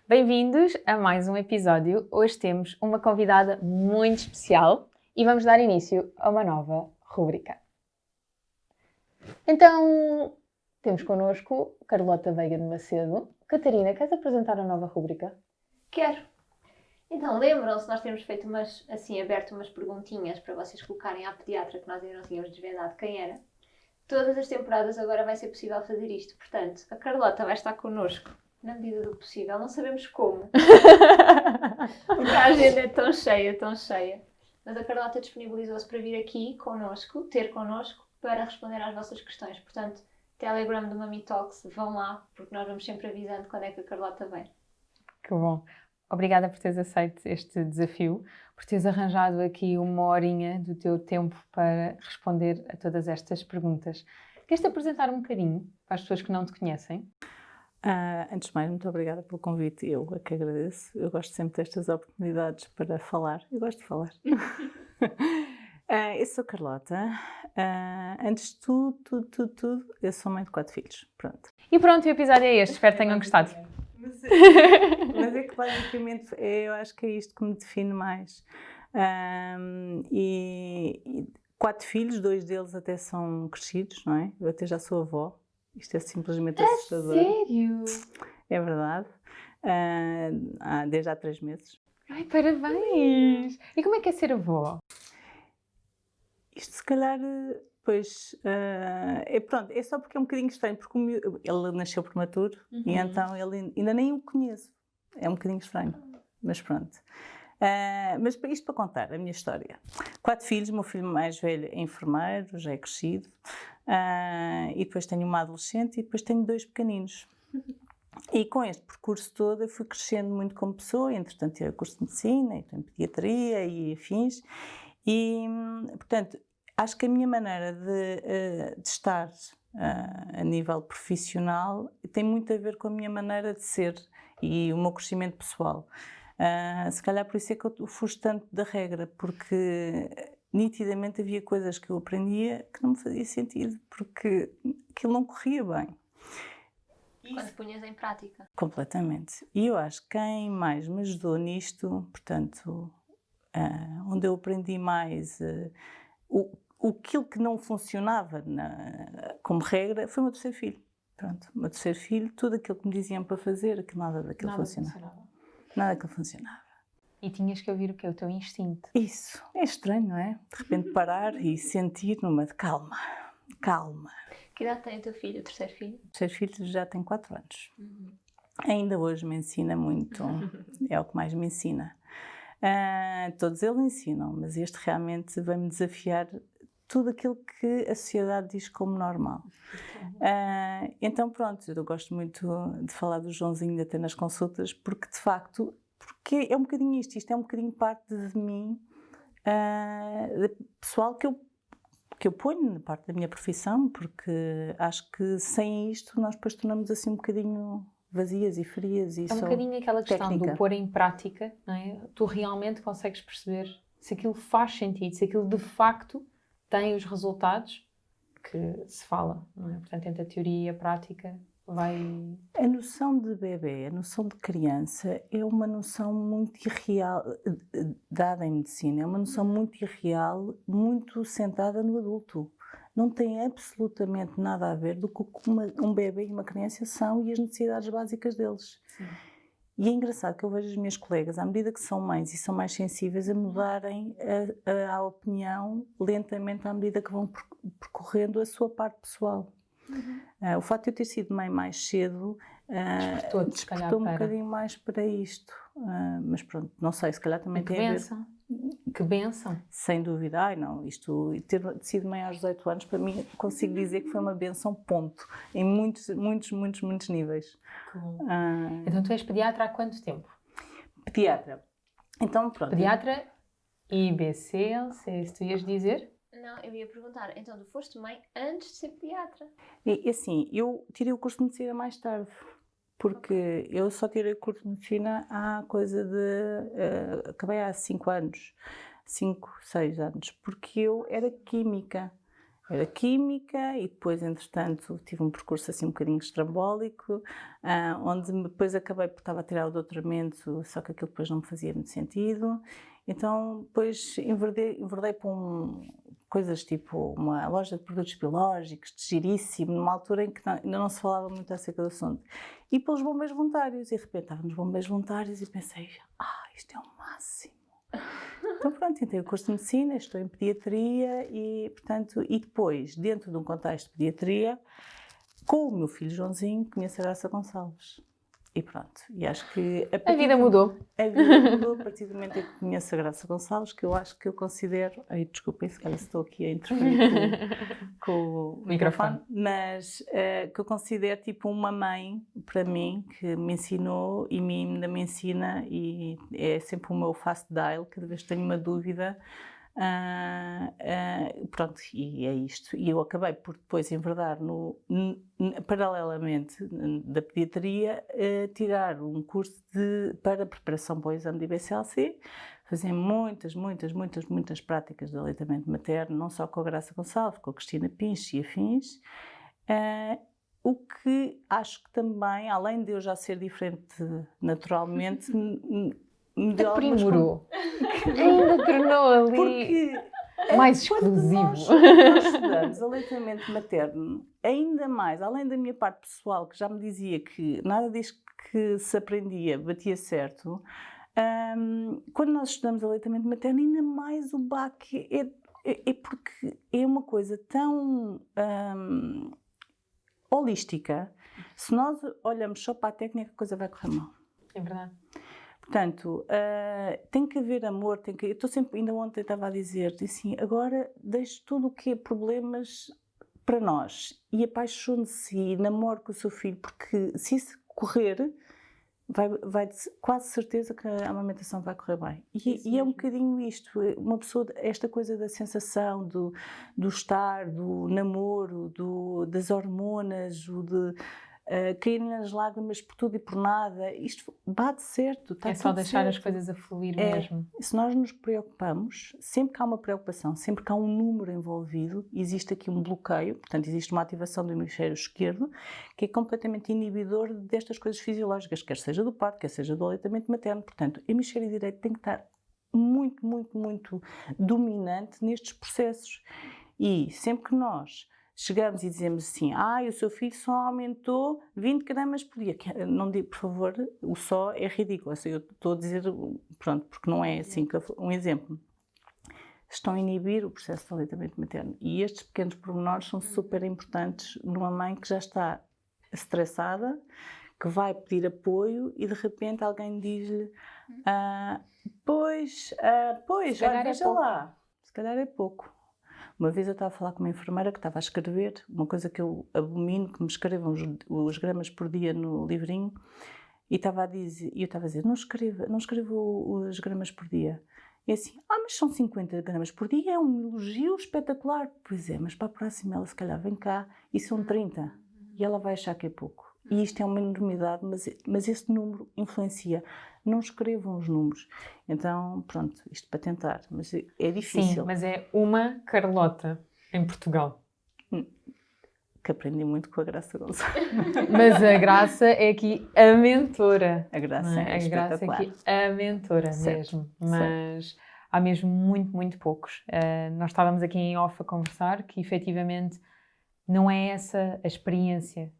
Bem-vindos a mais um episódio. Hoje temos uma convidada muito especial e vamos dar início a uma nova rúbrica. Então, temos connosco Carlota Veiga de Macedo. Catarina, queres apresentar a nova rúbrica? Quero. Então, lembram-se, nós temos feito aberto umas perguntinhas para vocês colocarem à pediatra, que nós ainda não tínhamos desvendado quem era. Todas as temporadas agora vai ser possível fazer isto. Portanto, a Carlota vai estar connosco, na medida do possível. Não sabemos como. Porque a agenda é tão cheia. Mas a Carlota disponibilizou-se para vir aqui connosco, ter connosco, para responder às vossas questões. Portanto, Telegram do Mami Talks, vão lá, porque nós vamos sempre avisando quando é que a Carlota vem. Que bom. Obrigada por teres aceito este desafio, por teres arranjado aqui uma horinha do teu tempo para responder a todas estas perguntas. Queres-te apresentar um bocadinho para as pessoas que não te conhecem? Antes de mais, muito obrigada pelo convite. Eu é que agradeço. Eu gosto sempre destas oportunidades para falar. Eu gosto de falar. Eu sou Carlota. Antes de tudo, eu sou mãe de 4 filhos. Pronto. E pronto, o episódio é este. Espero que tenham gostado. Mas é que basicamente eu acho que é isto que me define mais. E 4 filhos, 2 deles até são crescidos, não é? Eu até já sou avó. Isto é simplesmente assustador. Sério? É verdade. Desde há 3 meses. Ai, parabéns! E como é que é ser avó? Isto se calhar, pronto, é só porque é um bocadinho estranho, porque ele nasceu prematuro e então ele ainda nem o conheço. É um bocadinho estranho, mas pronto. Mas isto para contar a minha história. 4 filhos, o meu filho mais velho é enfermeiro, já é crescido, e depois tenho uma adolescente e depois tenho 2 pequeninos. E com este percurso todo eu fui crescendo muito como pessoa, entretanto tirei o curso de medicina, e tenho pediatria e afins, e portanto acho que a minha maneira de estar a nível profissional tem muito a ver com a minha maneira de ser e o meu crescimento pessoal. Se calhar por isso é que eu fujo tanto da regra, porque nitidamente havia coisas que eu aprendia que não me fazia sentido, porque aquilo não corria bem. Quando punhas em prática. Completamente. E eu acho que quem mais me ajudou nisto, portanto, onde eu aprendi mais aquilo que não funcionava como regra, foi o meu terceiro filho. Pronto, o meu terceiro filho, tudo aquilo que me diziam para fazer, nada daquilo funcionava. Nada daquilo funcionava. E tinhas que ouvir o quê? O teu instinto. Isso. É estranho, não é? De repente parar e sentir numa de calma. Que idade tem o teu filho, o terceiro filho? O terceiro filho já tem 4 anos. Ainda hoje me ensina muito. É o que mais me ensina. Todos eles ensinam, mas este realmente vai-me desafiar tudo aquilo que a sociedade diz como normal. Então pronto, eu gosto muito de falar do Joãozinho até nas consultas, porque de facto, porque é um bocadinho isto é um bocadinho parte de mim, pessoal que eu ponho na parte da minha profissão, porque acho que sem isto nós depois tornamos assim um bocadinho vazias e frias. E é um bocadinho aquela questão técnica. do pôr em prática, não é? Tu realmente consegues perceber se aquilo faz sentido, se aquilo de facto tem os resultados que se fala, não é? Portanto, entre a teoria e a prática vai... A noção de bebê, a noção de criança é uma noção muito irreal, dada em medicina, é uma noção muito irreal, muito centrada no adulto. Não tem absolutamente nada a ver do que um bebê e uma criança são e as necessidades básicas deles. Sim. E é engraçado que eu vejo as minhas colegas, à medida que são mães e são mais sensíveis, a mudarem a opinião lentamente à medida que vão percorrendo a sua parte pessoal. O facto de eu ter sido mãe mais cedo despertou um bocadinho mais para isto. Mas pronto, não sei, se calhar também tem a ver... Que bênção! Sem dúvida. Ter sido mãe aos 18 anos, para mim, consigo dizer que foi uma bênção, ponto. Em muitos níveis. Então, tu és pediatra há quanto tempo? Pediatra. Então, pronto. Pediatra IBC, se tu ias dizer? Não, eu ia perguntar, então tu foste mãe antes de ser pediatra? E assim, eu tirei o curso de medicina mais tarde. Porque eu só tirei o curso de medicina há coisa de... acabei há 5 anos. 5, 6 anos. Porque eu era química. Era química e depois, entretanto, tive um percurso assim um bocadinho estrambólico, onde depois acabei por estava a tirar o doutoramento, só que aquilo depois não me fazia muito sentido. Então, depois enverdei para coisas tipo uma loja de produtos biológicos, de giríssimo, numa altura em que ainda não se falava muito acerca do assunto. E pelos bombeiros voluntários, e de repente estava nos bombeiros voluntários e pensei, isto é o máximo. Então pronto, entrei o curso de medicina, estou em pediatria e, portanto, e depois, dentro de um contexto de pediatria, com o meu filho Joãozinho, conheço a Graça Gonçalves. E pronto, e acho que... A vida mudou. A vida mudou a partir do momento em que conheço a Graça Gonçalves, que eu acho que eu considero... Desculpem se calhar estou aqui a interferir com o microfone, mas que eu considero tipo uma mãe para mim, que me ensinou e ainda me ensina, e é sempre o meu fast dial, cada vez que tenho uma dúvida... pronto, e é isto. E eu acabei por depois enverdar paralelamente da pediatria, tirar um curso para preparação para o exame de IBCLC, fazer muitas práticas de aleitamento materno, não só com a Graça Gonçalves, com a Cristina Pinche e afins. O que acho que também, além de eu já ser diferente naturalmente, me deu aprimorou. Ainda tornou ali porque mais quando exclusivo. nós estudamos aleitamento materno, ainda mais, além da minha parte pessoal, que já me dizia que nada disto que se aprendia batia certo, quando nós estudamos aleitamento materno, ainda mais o baque é porque é uma coisa tão holística. Se nós olhamos só para a técnica, a coisa vai correr mal. É verdade. Portanto, tem que haver amor, eu estou sempre, ainda ontem estava a dizer assim, agora deixe tudo o que é problemas para nós e apaixone-se e namore com o seu filho, porque se isso correr, vai quase certeza que a amamentação vai correr bem. E é um bocadinho isto, uma pessoa, esta coisa da sensação, do estar, do namoro, das hormonas, caírem nas lágrimas por tudo e por nada, isto bate certo. É só deixar as coisas a fluir mesmo. Se nós nos preocupamos, sempre que há uma preocupação, sempre que há um número envolvido, existe aqui um bloqueio, portanto existe uma ativação do hemisfério esquerdo, que é completamente inibidor destas coisas fisiológicas, quer seja do parto, quer seja do aleitamento materno. Portanto, o hemisfério direito tem que estar muito dominante nestes processos. E sempre que nós chegamos e dizemos assim, o seu filho só aumentou 20 gramas por dia. Não digo, por favor, o só é ridículo. Eu estou a dizer, pronto, porque não é assim. Um exemplo. Estão a inibir o processo de aleitamento materno. E estes pequenos pormenores são super importantes numa mãe que já está estressada, que vai pedir apoio e de repente alguém diz-lhe pois, olha, veja lá, se calhar é pouco. Uma vez eu estava a falar com uma enfermeira que estava a escrever, uma coisa que eu abomino, que me escrevam os gramas por dia no livrinho, e eu estava a dizer, não escreva os gramas por dia. E assim, mas são 50 gramas por dia, é um elogio espetacular. Pois é, mas para a próxima ela se calhar vem cá e são 30, e ela vai achar que é pouco. E isto é uma enormidade, mas esse número influencia. Não escrevam os números. Então, pronto, isto para tentar, mas é difícil. Sim, mas é uma Carlota em Portugal. Que aprendi muito com a Graça Gonçalves. Mas a Graça é aqui a mentora. A Graça é espetacular. A Graça é aqui a mentora mesmo. Mas há mesmo muito poucos. Nós estávamos aqui em off a conversar que efetivamente não é essa a experiência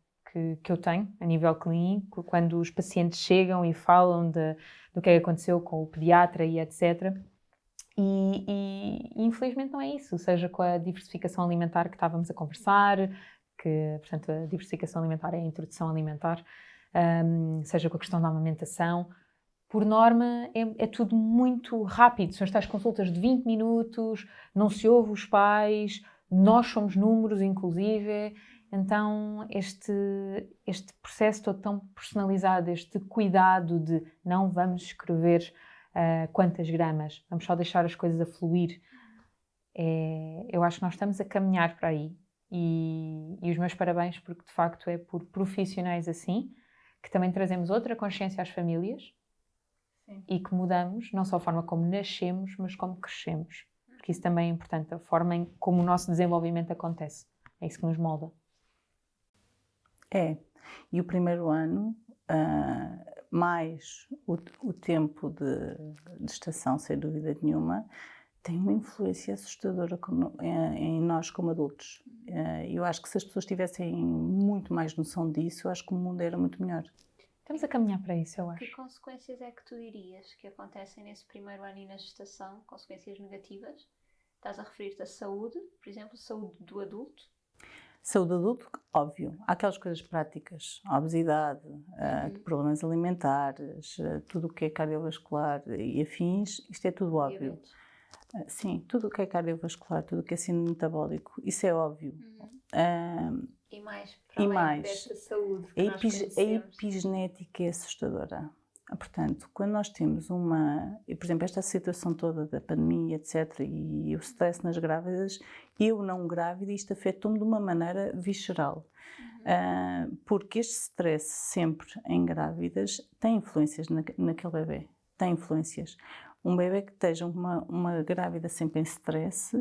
que eu tenho a nível clínico, quando os pacientes chegam e falam do que aconteceu com o pediatra e etc. E infelizmente não é isso, seja com a diversificação alimentar que estávamos a conversar, que, portanto, a diversificação alimentar é a introdução alimentar, seja com a questão da amamentação. Por norma, é tudo muito rápido, são estas consultas de 20 minutos, não se ouve os pais, nós somos números, inclusive. Então, este processo todo tão personalizado, este cuidado de não vamos escrever quantas gramas, vamos só deixar as coisas a fluir, eu acho que nós estamos a caminhar para aí. E os meus parabéns, porque de facto é por profissionais assim, que também trazemos outra consciência às famílias. Sim. E que mudamos, não só a forma como nascemos, mas como crescemos. porque isso também é importante, a forma em como o nosso desenvolvimento acontece. É isso que nos molda. É. E o primeiro ano, mais o tempo de gestação, sem dúvida nenhuma, tem uma influência assustadora em nós como adultos. Eu acho que se as pessoas tivessem muito mais noção disso, eu acho que o mundo era muito melhor. Estamos a caminhar para isso, eu Que acho. consequências é que tu dirias que acontecem nesse primeiro ano e na gestação? Consequências negativas? Estás a referir-te à saúde, por exemplo, saúde do adulto? Saúde adulto, óbvio. Há aquelas coisas práticas, a obesidade, problemas alimentares, tudo o que é cardiovascular e afins, isto é tudo óbvio. Diabetes. Sim, tudo o que é cardiovascular, tudo o que é síndrome metabólico, isso é óbvio. E mais, para E além mais, desta saúde que A nós conhecemos. epigenética é assustadora. Portanto, quando nós temos por exemplo, esta situação toda da pandemia, etc., e o stress nas grávidas, eu não grávida, isto afetou-me de uma maneira visceral. Porque este stress sempre em grávidas tem influências naquele bebê. Tem influências. Um bebê que esteja uma grávida sempre em stress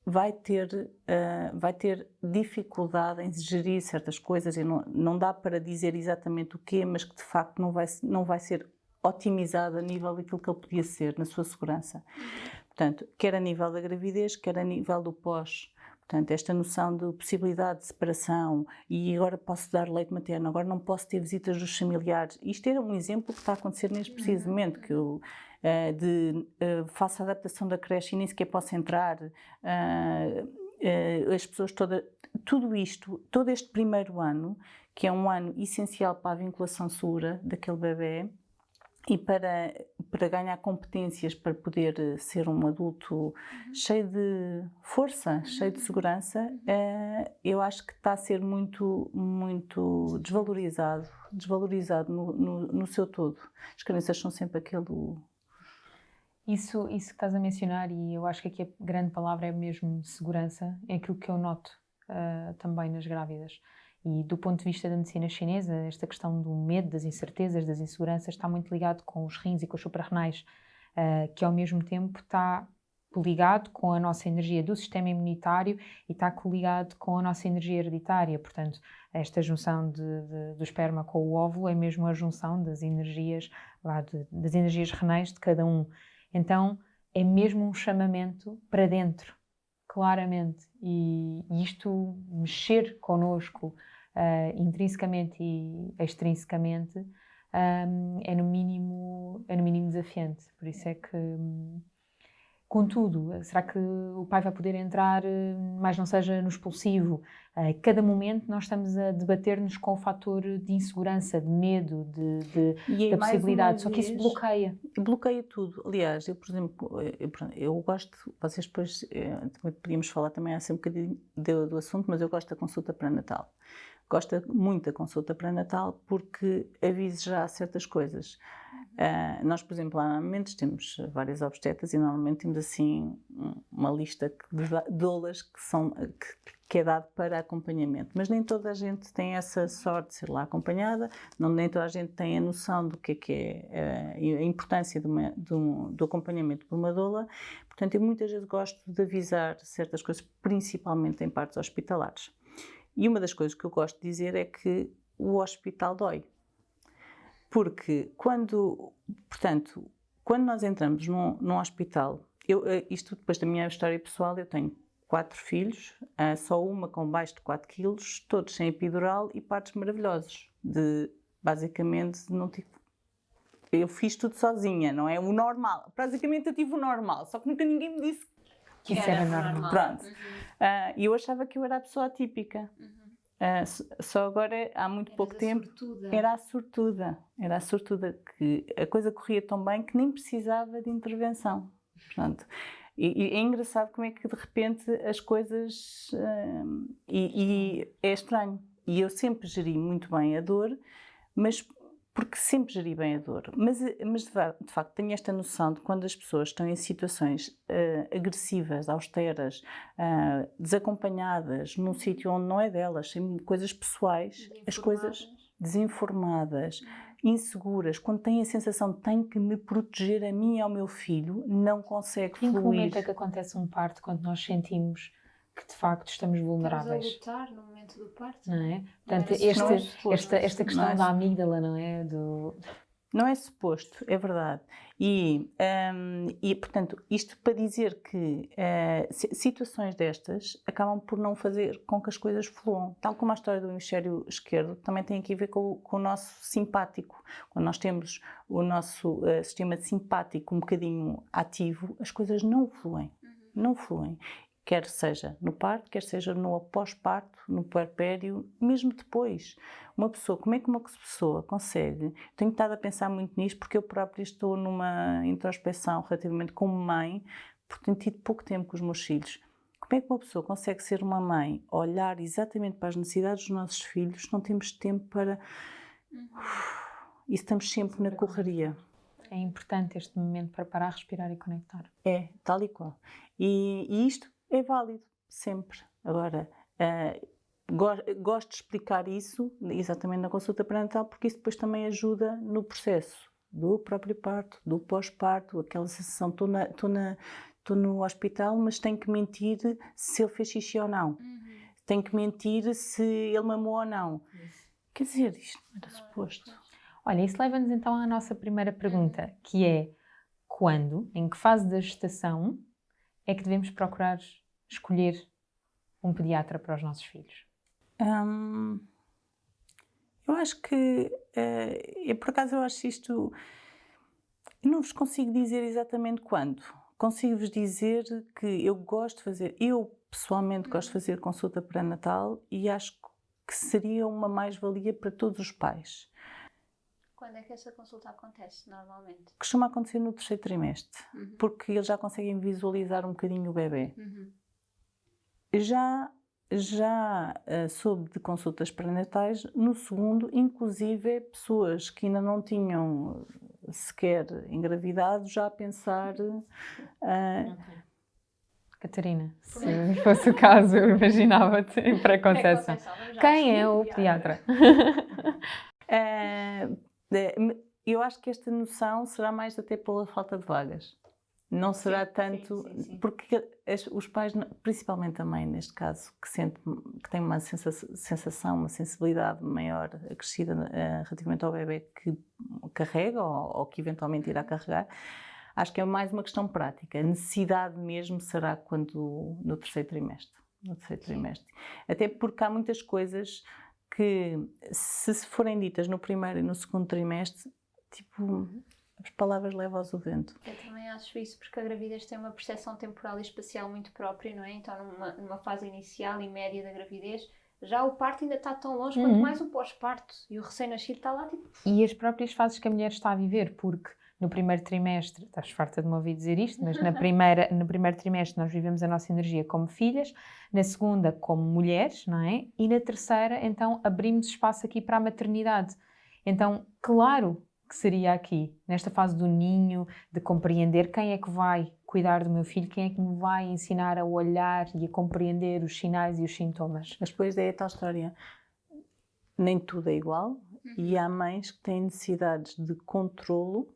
vai ter dificuldade em gerir certas coisas e não dá para dizer exatamente o quê, mas que de facto não vai ser otimizado a nível daquilo que ele podia ser na sua segurança. Portanto, quer a nível da gravidez, quer a nível do pós. Portanto, esta noção de possibilidade de separação e agora posso dar leite materno, agora não posso ter visitas dos familiares. Isto era um exemplo que está a acontecer neste preciso momento, que eu faço a adaptação da creche e nem sequer posso entrar. As pessoas todas, tudo isto, todo este primeiro ano, que é um ano essencial para a vinculação segura daquele bebê, e para ganhar competências para poder ser um adulto cheio de força, cheio de segurança, eu acho que está a ser muito, muito desvalorizado no seu todo. As crianças são sempre aquele... Isso que estás a mencionar, e eu acho que aqui a grande palavra é mesmo segurança, é aquilo que eu noto também nas grávidas. E do ponto de vista da medicina chinesa, esta questão do medo, das incertezas, das inseguranças, está muito ligado com os rins e com os suprarrenais, que ao mesmo tempo está ligado com a nossa energia do sistema imunitário e está coligado com a nossa energia hereditária. Portanto, esta junção do esperma com o óvulo é mesmo a junção das energias renais de cada um. Então, é mesmo um chamamento para dentro, claramente. E isto mexer connosco intrinsecamente e extrinsecamente é no mínimo desafiante. Por isso é que, contudo, será que o pai vai poder entrar, mas não seja no expulsivo? A cada momento nós estamos a debater-nos com o fator de insegurança, de medo, da possibilidade, só que isso bloqueia. Bloqueia tudo. Aliás, eu, por exemplo, eu gosto, vocês depois podíamos falar também há um bocadinho do assunto, mas eu gosto da consulta pré-natal. Gosto muito da consulta pré-natal porque avisa já certas coisas. Nós, por exemplo, lá normalmente temos várias obstetras e normalmente temos assim uma lista de doulas que é dado para acompanhamento. Mas nem toda a gente tem essa sorte de ser lá acompanhada, nem toda a gente tem a noção do que é a importância do acompanhamento por uma doula. Portanto, eu muitas vezes gosto de avisar certas coisas, principalmente em partes hospitalares. E uma das coisas que eu gosto de dizer é que o hospital dói. Porque quando nós entramos num hospital, isto depois da minha história pessoal, eu tenho 4 filhos, só uma com baixo de 4 quilos, todos sem epidural e partos maravilhosos. Basicamente, não tive... Eu fiz tudo sozinha, não é? O normal. Basicamente eu tive o normal, só que nunca ninguém me disse que isso era normal. Pronto. E eu achava que eu era a pessoa atípica. Só agora, há muito pouco tempo, era a sortuda, que a coisa corria tão bem que nem precisava de intervenção. Portanto, e é engraçado como é que de repente as coisas... e é estranho. E eu sempre geri muito bem a dor, mas porque sempre geri bem a dor. Mas de facto tenho esta noção de quando as pessoas estão em situações agressivas, austeras, desacompanhadas, num sítio onde não é delas, sem coisas pessoais, as coisas desinformadas, inseguras, quando têm a sensação de tenho que me proteger a mim e ao meu filho, não consegue Em que fluir. momento é que acontece um parto quando nós sentimos que de facto estamos Estamos a vulneráveis? lutar no momento do parto. Não é? Não Portanto, era Não é suposto. suposto. esta questão Não é da amígdala, não é? Não é suposto, é verdade. E, portanto, isto para dizer que situações destas acabam por não fazer com que as coisas fluam. Tal como a história do hemisfério esquerdo também tem aqui a ver com o nosso simpático. Quando nós temos o nosso sistema simpático um bocadinho ativo, as coisas não fluem. Não fluem. Quer seja no parto, quer seja no pós-parto, no puerpério, mesmo depois. Uma pessoa, como é que uma pessoa consegue? Tenho estado a pensar muito nisto porque eu própria estou numa introspeção relativamente como mãe, porque tenho tido pouco tempo com os meus filhos. Como é que uma pessoa consegue ser uma mãe, olhar exatamente para as necessidades dos nossos filhos, se não temos tempo para... E estamos sempre na correria. É importante este momento para parar, respirar e conectar. É, tal e qual. E isto é válido, sempre. Agora, gosto de explicar isso exatamente na consulta pré-natal, porque isso depois também ajuda no processo do próprio parto, do pós-parto, aquela sensação, estou no hospital, mas tenho que mentir se ele fez xixi ou não. Tenho que mentir se ele mamou ou não. Quer dizer, isto não era suposto. Olha, isso leva-nos então à nossa primeira pergunta, que é quando, em que fase da gestação é que devemos procurar escolher um pediatra para os nossos filhos? Eu acho que, por acaso eu acho isto, eu não vos consigo dizer exatamente quando. Consigo-vos dizer que eu pessoalmente gosto de fazer consulta pré-natal e acho que seria uma mais-valia para todos os pais. Quando é que essa consulta acontece, normalmente? Costuma acontecer no 3º trimestre, porque eles já conseguem visualizar um bocadinho o bebê. Já soube de consultas pré-natais no 2º, inclusive pessoas que ainda não tinham sequer engravidado, já a pensar... Catarina, se fosse o caso, eu imaginava-te em pré-conceição. Quem é o pediatra? Eu acho que esta noção será mais até pela falta de vagas. Não será tanto... Sim. Porque os pais, principalmente a mãe neste caso, que tem uma sensação, uma sensibilidade maior acrescida relativamente ao bebê que carrega ou que eventualmente irá carregar, acho que é mais uma questão prática. A necessidade mesmo será quando no 3º trimestre. No 3º trimestre. Até porque há muitas coisas que, se forem ditas no 1º e no 2º trimestre, tipo, as palavras levam-as ao vento. Eu também acho isso, porque a gravidez tem uma percepção temporal e espacial muito própria, não é? Então, numa fase inicial e média da gravidez, já o parto ainda está tão longe, quanto mais o pós-parto. E o recém-nascido está lá, tipo... E as próprias fases que a mulher está a viver, porque no 1º trimestre, estás farta de me ouvir dizer isto, mas no 1º trimestre nós vivemos a nossa energia como filhas, na 2ª como mulheres, não é? E na 3ª, então, abrimos espaço aqui para a maternidade. Então, claro que seria aqui, nesta fase do ninho, de compreender quem é que vai cuidar do meu filho, quem é que me vai ensinar a olhar e a compreender os sinais e os sintomas. Mas depois é a tal história, nem tudo é igual, e há mães que têm necessidades de controlo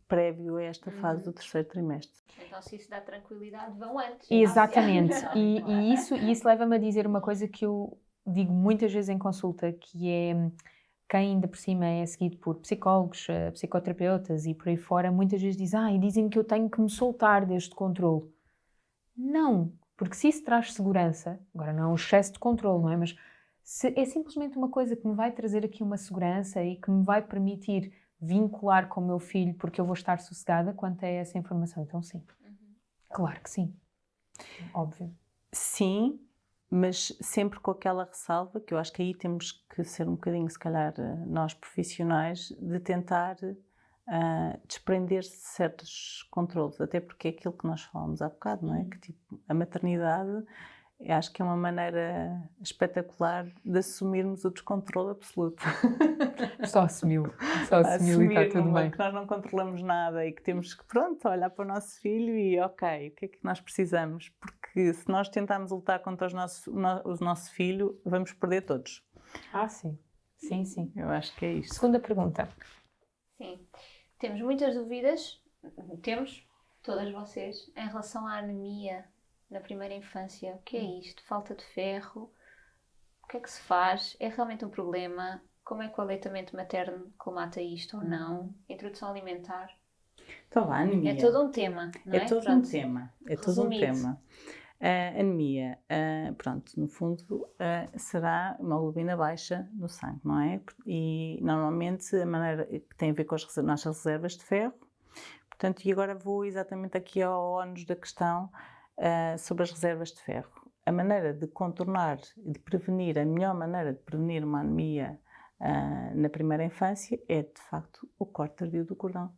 prévio a esta fase do 3º trimestre. Então, se isso dá tranquilidade, vão antes. Exatamente, e isso leva-me a dizer uma coisa que eu digo muitas vezes em consulta, que é... Quem ainda por cima é seguido por psicólogos, psicoterapeutas e por aí fora, muitas vezes dizem que eu tenho que me soltar deste controle. Não, porque se isso traz segurança, agora não é um excesso de controle, não é? Mas se é simplesmente uma coisa que me vai trazer aqui uma segurança e que me vai permitir vincular com o meu filho porque eu vou estar sossegada quanto a essa informação, então sim. Claro que sim. Óbvio. Sim, mas sempre com aquela ressalva, que eu acho que aí temos que ser um bocadinho, se calhar, nós profissionais, de tentar desprender-se de certos controles, até porque é aquilo que nós falamos há bocado, não é? Que tipo, a maternidade, eu acho que é uma maneira espetacular de assumirmos o descontrole absoluto. Só assumiu e está tudo bem. Que nós não controlamos nada e que temos que, pronto, olhar para o nosso filho e, ok, o que é que nós precisamos? Porque se nós tentarmos lutar contra o nosso filho, vamos perder todos. Ah, sim. Sim, sim. Eu acho que é isto. Segunda pergunta. Sim. Temos muitas dúvidas, temos, todas vocês, em relação à anemia na primeira infância. O que é isto? Falta de ferro? O que é que se faz? É realmente um problema? Como é que o aleitamento materno colmata isto ou não? Introdução alimentar? Então, a anemia. É todo um tema, não é? É todo um Pronto. tema. É todo um Resumido. tema. A anemia, pronto, no fundo, será uma hemoglobina baixa no sangue, não é? E normalmente a maneira que tem a ver com as nossas reservas de ferro. Portanto, e agora vou exatamente aqui ao ónus da questão sobre as reservas de ferro. A maneira de contornar e de prevenir, a melhor maneira de prevenir uma anemia na primeira infância é, de facto, o corte tardio do cordão.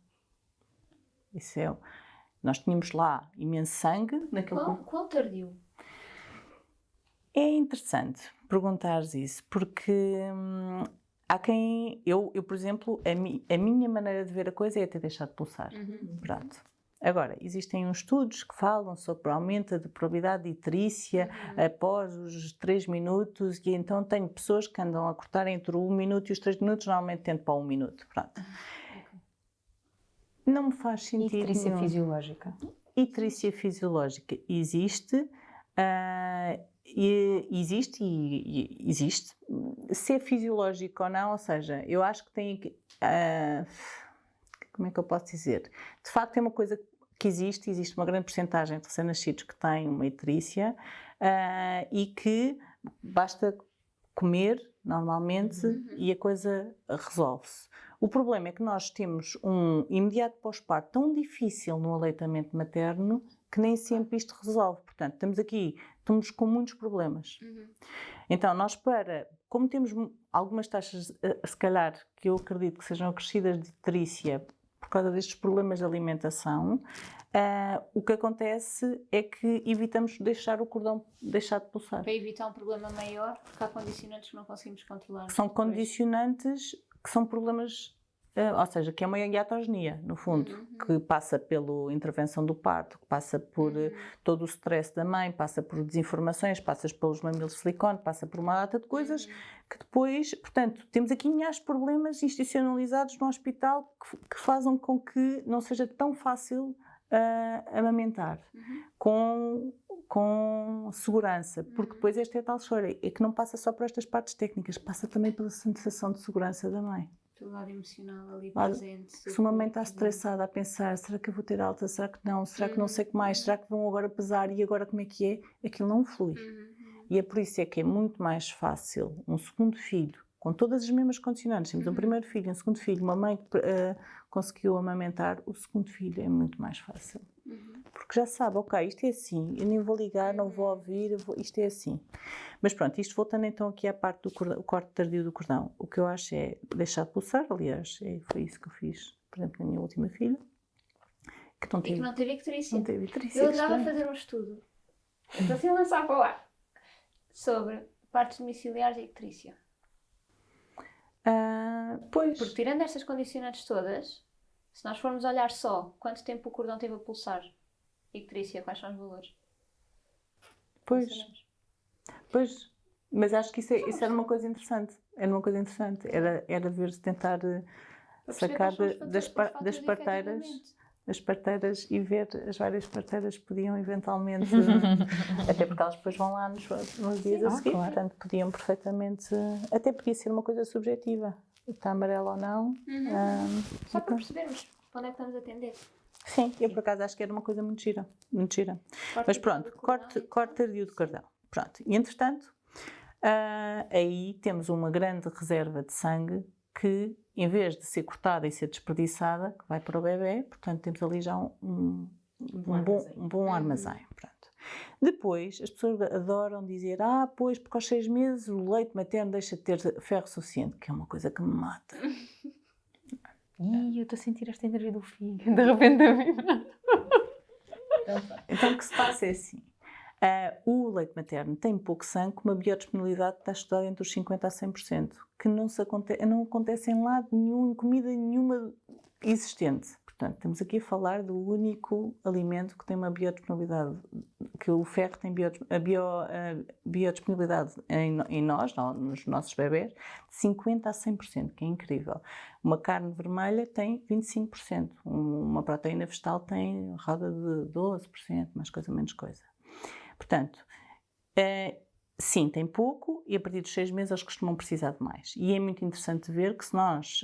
Isso é. Nós tínhamos lá imenso sangue naquele. Quão tardio? É interessante perguntares isso, porque há quem. Eu, por exemplo, a minha maneira de ver a coisa é ter deixado de pulsar. Pronto. Agora, existem uns estudos que falam sobre o aumento da probabilidade de icterícia após os 3 minutos, e então tenho pessoas que andam a cortar entre o 1 minuto e os 3 minutos, normalmente tento para o 1 minuto. Pronto. Não me faz sentido. Icterícia fisiológica. Icterícia fisiológica existe, existe. Se é fisiológico ou não, ou seja, eu acho que tem que. Como é que eu posso dizer? De facto, é uma coisa que existe uma grande porcentagem de recém-nascidos que têm uma icterícia e que basta comer normalmente e a coisa resolve-se. O problema é que nós temos um imediato pós-parto tão difícil no aleitamento materno que nem sempre isto resolve. Portanto, estamos com muitos problemas. Então, como temos algumas taxas, se calhar, que eu acredito que sejam acrescidas de icterícia por causa destes problemas de alimentação, o que acontece é que evitamos deixar o cordão deixar de pulsar. Para evitar um problema maior, porque há condicionantes que não conseguimos controlar. São condicionantes que são problemas, ou seja, que é uma hiatogenia, no fundo, que passa pela intervenção do parto, que passa por todo o stress da mãe, passa por desinformações, passa pelos mamilos de silicone, passa por uma data de coisas que depois, portanto, temos aqui milhares de problemas institucionalizados no hospital que fazem com que não seja tão fácil amamentar com segurança, porque depois esta é a tal história, é que não passa só por estas partes técnicas, passa também pela sensação de segurança da mãe. Pelo lado emocional ali presente. Se uma mãe está estressada a pensar, será que eu vou ter alta, será que não, será que não sei o que mais, será que vão agora pesar e agora como é que é? Aquilo não flui. E é por isso é que é muito mais fácil um segundo filho, com todas as mesmas condicionantes, temos um primeiro filho, um segundo filho, uma mãe que conseguiu amamentar, o segundo filho é muito mais fácil. Porque já sabe, ok, isto é assim, eu nem vou ligar, não vou ouvir, isto é assim. Mas pronto, isto voltando então aqui à parte do corte tardio do cordão, o que eu acho é deixar de pulsar, aliás, foi isso que eu fiz, por exemplo, na minha última filha, que não teve icterícia. Eu adorava fazer um estudo, para assim lançar para o ar, sobre partos domiciliares e icterícia. Pois. Porque tirando estas condicionantes todas, se nós formos olhar só quanto tempo o cordão teve a pulsar, icterícia, quais são os valores? Pois, mas acho que isso era uma coisa interessante. Era ver se tentar sacar das parteiras e ver as várias parteiras podiam eventualmente, até porque elas depois vão lá nos dias a seguir, claro. Portanto podiam perfeitamente, até podia ser uma coisa subjetiva, está amarelo ou não. Só para percebermos onde é que estamos a atender. Sim, eu por acaso acho que era uma coisa muito gira. Mas pronto, corte tardio do cordão. Pronto, e entretanto, aí temos uma grande reserva de sangue que, em vez de ser cortada e ser desperdiçada, que vai para o bebê, portanto temos ali já um bom armazém. Pronto. Depois, as pessoas adoram dizer, pois, porque aos 6 meses o leite materno deixa de ter ferro suficiente, que é uma coisa que me mata. Eu estou a sentir esta energia do fígado, de repente a vibrar. Então o que se passa é assim, o leite materno tem pouco sangue, uma biodisponibilidade que está estudada entre os 50% a 100%, que não acontece em lado nenhum, em comida nenhuma existente. Portanto, estamos aqui a falar do único alimento que tem uma biodisponibilidade, que o ferro tem biodisponibilidade em nós, nos nossos bebés, de 50% a 100%, que é incrível. Uma carne vermelha tem 25%, uma proteína vegetal tem roda de 12%, mais coisa, menos coisa. Portanto, sim, tem pouco e a partir dos 6 meses eles costumam precisar de mais. E é muito interessante ver que se nós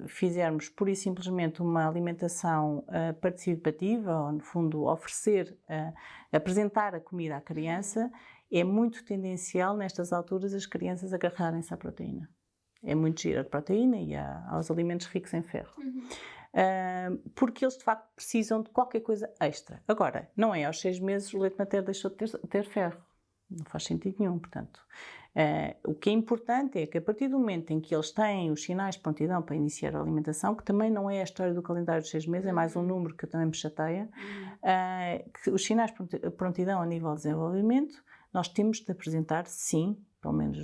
fizermos pura e simplesmente uma alimentação participativa, ou no fundo apresentar a comida à criança, é muito tendencial nestas alturas as crianças agarrarem-se à proteína. É muito giro a proteína e aos alimentos ricos em ferro. Porque eles de facto precisam de qualquer coisa extra. Agora, não é aos 6 meses o leite materno deixou de ter ferro. Não faz sentido nenhum, portanto. O que é importante é que a partir do momento em que eles têm os sinais de prontidão para iniciar a alimentação, que também não é a história do calendário de 6 meses, é mais um número que também me chateia, que os sinais de prontidão a nível de desenvolvimento, nós temos de apresentar, sim, pelo menos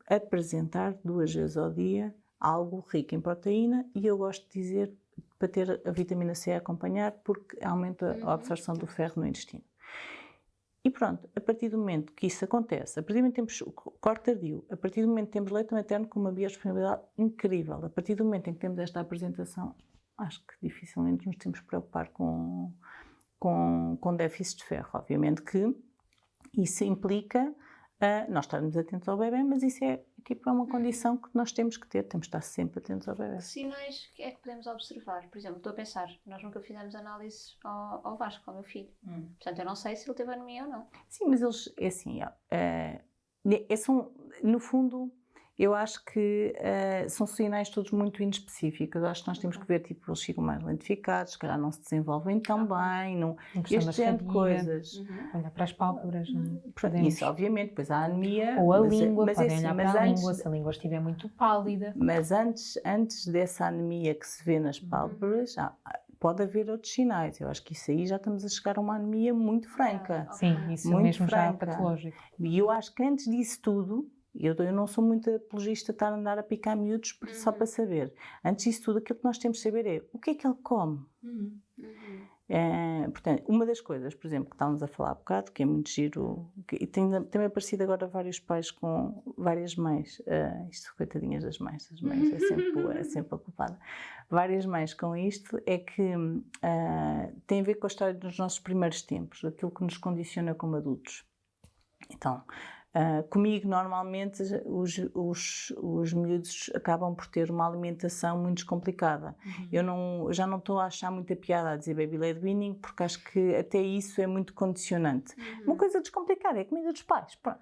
apresentar 2 vezes ao dia algo rico em proteína, e eu gosto de dizer para ter a vitamina C a acompanhar, porque aumenta a absorção do ferro no intestino. E pronto, a partir do momento que isso acontece, a partir do momento que temos o corte tardio, a partir do momento que temos leite materno com uma biodisponibilidade incrível, a partir do momento em que temos esta apresentação, acho que dificilmente nos temos que preocupar com déficit de ferro. Obviamente que isso implica nós estarmos atentos ao bebê, mas isso é uma condição que nós temos que ter, temos de estar sempre atentos ao bebê. Que sinais é que podemos observar? Por exemplo, estou a pensar, nós nunca fizemos análise ao Vasco, ao meu filho. Portanto, eu não sei se ele teve anemia ou não. Sim, mas eles, é assim, no fundo, eu acho que são sinais todos muito inespecíficos. Eu acho que nós temos que ver, tipo, eles ficam mais lentificados, se calhar não se desenvolvem tão bem, este género de coisas. Olhar para as pálpebras, não é? Isso, obviamente, depois há anemia. Ou a língua, podem olhar para a antes, língua, se a língua estiver muito pálida. Mas antes dessa anemia que se vê nas pálpebras, pode haver outros sinais. Eu acho que isso aí já estamos a chegar a uma anemia muito franca. Sim, isso muito mesmo franca. já é patológico. E eu acho que antes disso tudo, eu não sou muito apologista de estar a andar a picar miúdos só para saber. Antes disso tudo, aquilo que nós temos de saber é o que é que ele come. Portanto, uma das coisas, por exemplo, que estávamos a falar há bocado, que é muito giro, e tem aparecido agora vários pais com várias mães, isto, coitadinhas das mães é sempre a culpada, várias mães com isto, é que tem a ver com a história dos nossos primeiros tempos, daquilo que nos condiciona como adultos. Então, comigo, normalmente, os miúdos acabam por ter uma alimentação muito descomplicada. Eu já não estou a achar muita piada a dizer baby led weaning, porque acho que até isso é muito condicionante. Uma coisa descomplicada é a comida dos pais, pronto.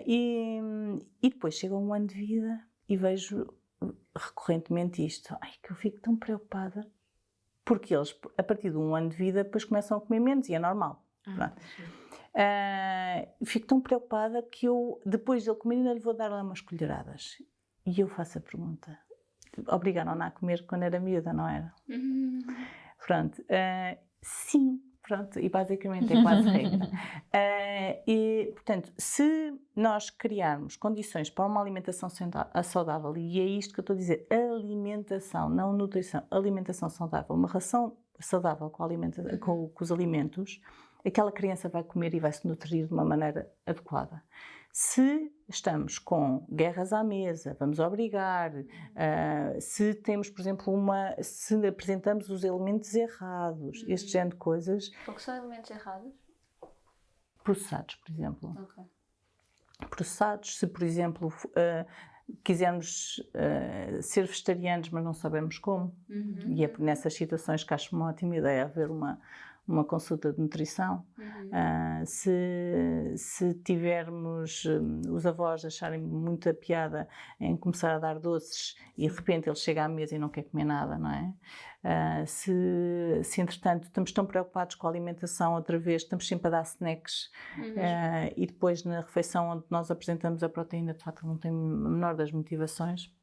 E depois chega um ano de vida e vejo recorrentemente isto. Ai, que eu fico tão preocupada, porque eles, a partir de um ano de vida, depois começam a comer menos e é normal. Pronto. Fico tão preocupada que eu, depois de ele comer, ainda lhe vou dar lá umas colheradas. E eu faço a pergunta: obrigaram-na a comer quando era miúda, não era? Pronto, sim, pronto, e basicamente é quase regra. E, portanto, se nós criarmos condições para uma alimentação saudável, e é isto que eu estou a dizer, alimentação, não nutrição, alimentação saudável, uma ração saudável com os alimentos, aquela criança vai comer e vai se nutrir de uma maneira adequada. Se estamos com guerras à mesa, vamos obrigar, se temos, por exemplo, se apresentamos os elementos errados, este género de coisas. O que são elementos errados? Processados, por exemplo. Okay. Processados, se, por exemplo, quisermos ser vegetarianos, mas não sabemos como, e é nessas situações que acho uma ótima ideia haver uma consulta de nutrição. Se tivermos os avós acharem muita piada em começar a dar doces e de repente ele chega à mesa e não quer comer nada, não é? Se entretanto estamos tão preocupados com a alimentação, outra vez estamos sempre a dar snacks, e depois na refeição onde nós apresentamos a proteína, de facto não tem a menor das motivações,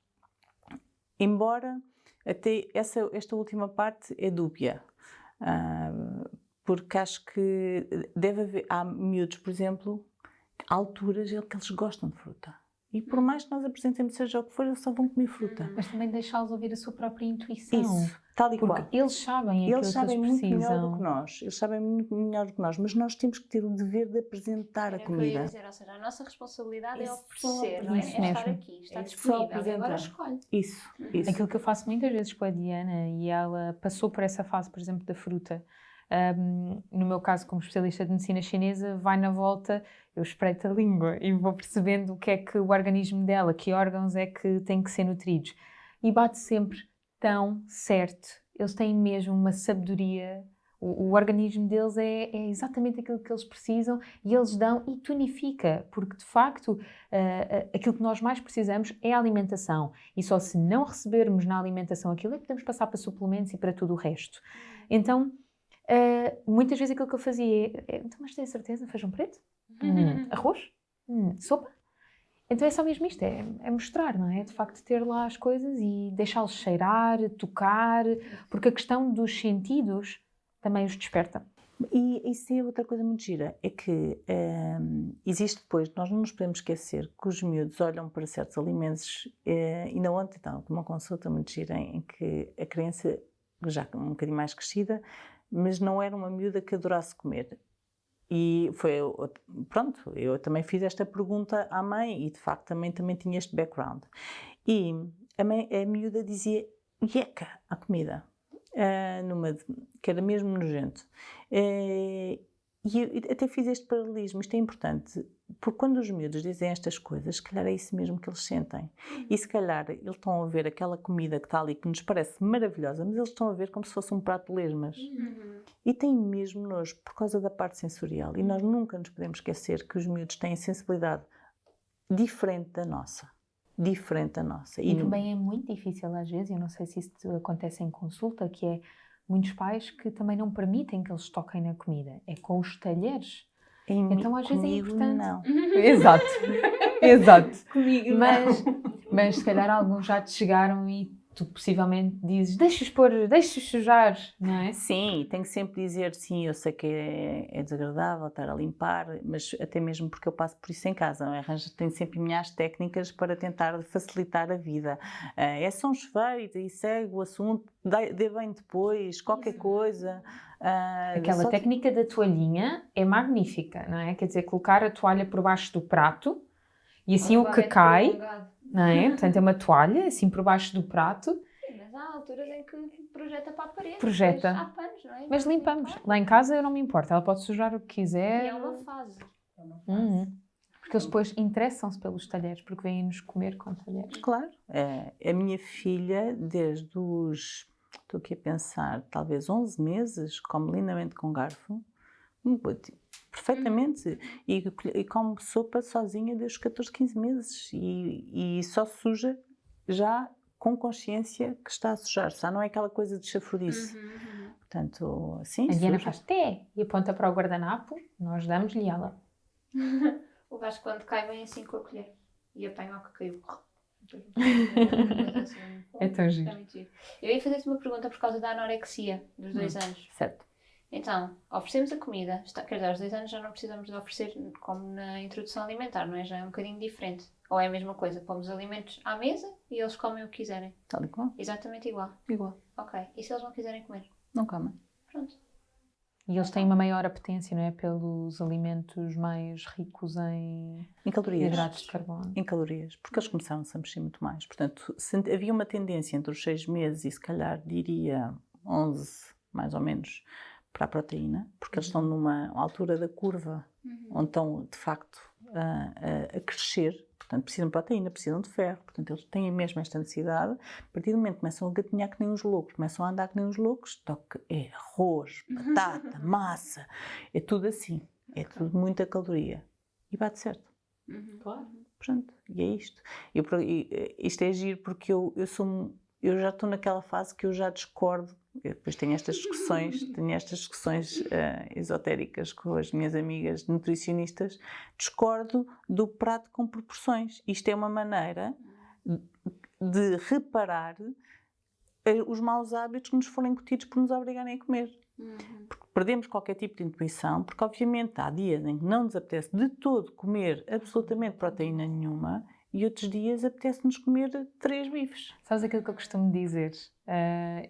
embora até esta última parte é dúbia. Porque acho que deve haver, há miúdos, por exemplo, alturas que eles gostam de fruta. E por mais que nós apresentemos seja o que for, eles só vão comer fruta. Mas também deixá-los ouvir a sua própria intuição. Isso, tal e Porque qual. eles sabem aquilo Eles sabem que eles muito precisam. melhor do que nós. Eles sabem muito melhor do que nós. Mas nós temos que ter o dever de apresentar a Era o que eu ia comida. dizer, ou seja, a nossa responsabilidade é Isso, oferecer, não é? É isso estar mesmo. aqui, está É só disponível. E apresentar. agora escolhe. Isso. Aquilo que eu faço muitas vezes com a Diana, e ela passou por essa fase, por exemplo, da fruta. No meu caso, como especialista de medicina chinesa, vai na volta, eu espreito a língua e vou percebendo o que é que o organismo dela, que órgãos é que têm que ser nutridos. E bate sempre tão certo. Eles têm mesmo uma sabedoria. O organismo deles é exatamente aquilo que eles precisam e eles dão e tonifica, porque de facto aquilo que nós mais precisamos é a alimentação. E só se não recebermos na alimentação aquilo é que podemos passar para suplementos e para tudo o resto. Então, muitas vezes aquilo que eu fazia é então, mas tens certeza? Feijão preto? Arroz? Sopa? Então é só mesmo isto, é mostrar, não é? De facto ter lá as coisas e deixá-los cheirar, tocar, porque a questão dos sentidos também os desperta. E isso é outra coisa muito gira, é que existe depois, nós não nos podemos esquecer que os miúdos olham para certos alimentos, ainda ontem estava com uma consulta muito gira em que a criança, já um bocadinho mais crescida, mas não era uma miúda que adorasse comer. E foi, pronto, eu também fiz esta pergunta à mãe e de facto também tinha este background. E a miúda dizia "Ieca" à comida, que era mesmo nojento. E eu até fiz este paralelismo, isto é importante, porque quando os miúdos dizem estas coisas, se calhar é isso mesmo que eles sentem. E se calhar eles estão a ver aquela comida que está ali, que nos parece maravilhosa, mas eles estão a ver como se fosse um prato de lesmas. E têm mesmo nojo por causa da parte sensorial. E nós nunca nos podemos esquecer que os miúdos têm sensibilidade diferente da nossa. Diferente da nossa. E também é muito difícil às vezes, eu não sei se isso acontece em consulta, que é muitos pais que também não permitem que eles toquem na comida. É com os talheres. Então às vezes é importante. Não. Exato. Exato. Comigo Mas se calhar alguns já te chegaram e tu possivelmente dizes deixa-os sujar, não é? Sim, tenho que sempre dizer sim, eu sei que é desagradável estar a limpar, mas até mesmo porque eu passo por isso em casa, não é? Tenho sempre minhas técnicas para tentar facilitar a vida. É só um chuveiro e segue o assunto, dê bem depois, qualquer coisa. Aquela técnica da toalhinha é magnífica, não é? Quer dizer, colocar a toalha por baixo do prato e assim o que cai, não é? Portanto, é uma toalha assim por baixo do prato. Sim, mas há alturas em que projeta para a parede. Projeta. Há panos, não é? Mas limpamos. Lá em casa eu não me importo, ela pode sujar o que quiser. E é uma fase. Porque eles depois interessam-se pelos talheres, porque vêm-nos comer com talheres. Claro. A minha filha, desde os, estou aqui a pensar, talvez 11 meses, come lindamente com garfo, perfeitamente, e come sopa sozinha desde os 14, 15 meses, e só se suja já com consciência que está a sujar, já não é aquela coisa de chafurdice. Portanto, sim, A Diana suja. faz té e aponta para o guardanapo, nós damos-lhe ela. O Vasco quando cai vem assim com a colher e apanha o que caiu. É tão giro. É muito giro. Eu ia fazer-te uma pergunta por causa da anorexia dos 2 anos. Certo. Então, oferecemos a comida, quer dizer, aos 2 anos já não precisamos de oferecer como na introdução alimentar, não é? Já é um bocadinho diferente. Ou é a mesma coisa, pomos alimentos à mesa e eles comem o que quiserem. Tal e qual. Exatamente igual. Igual. Ok. E se eles não quiserem comer? Não comem. Pronto. E eles têm uma maior apetência, não é? Pelos alimentos mais ricos em calorias. hidratos de carbono. Em calorias, porque eles começaram-se a mexer muito mais. Portanto, havia uma tendência entre os 6 meses e se calhar diria 11, mais ou menos, para a proteína, porque eles estão numa altura da curva onde estão, de facto, a crescer. Portanto, precisam de proteína, precisam de ferro. Portanto, eles têm mesmo esta necessidade. A partir do momento que começam a gatinhar que nem uns loucos, começam a andar que nem uns loucos, toque é arroz, batata, massa, é tudo assim. É tudo muita caloria. E bate certo. Claro. Portanto, e é isto. Isto é giro porque eu já estou naquela fase que eu já discordo. Eu depois tenho estas discussões esotéricas com as minhas amigas nutricionistas. Discordo do prato com proporções. Isto é uma maneira de reparar os maus hábitos que nos foram incutidos por nos obrigarem a comer. Porque perdemos qualquer tipo de intuição, porque obviamente há dias em que não nos apetece de todo comer absolutamente proteína nenhuma e outros dias apetece-nos comer 3 bifes. Sabes aquilo que eu costumo dizer?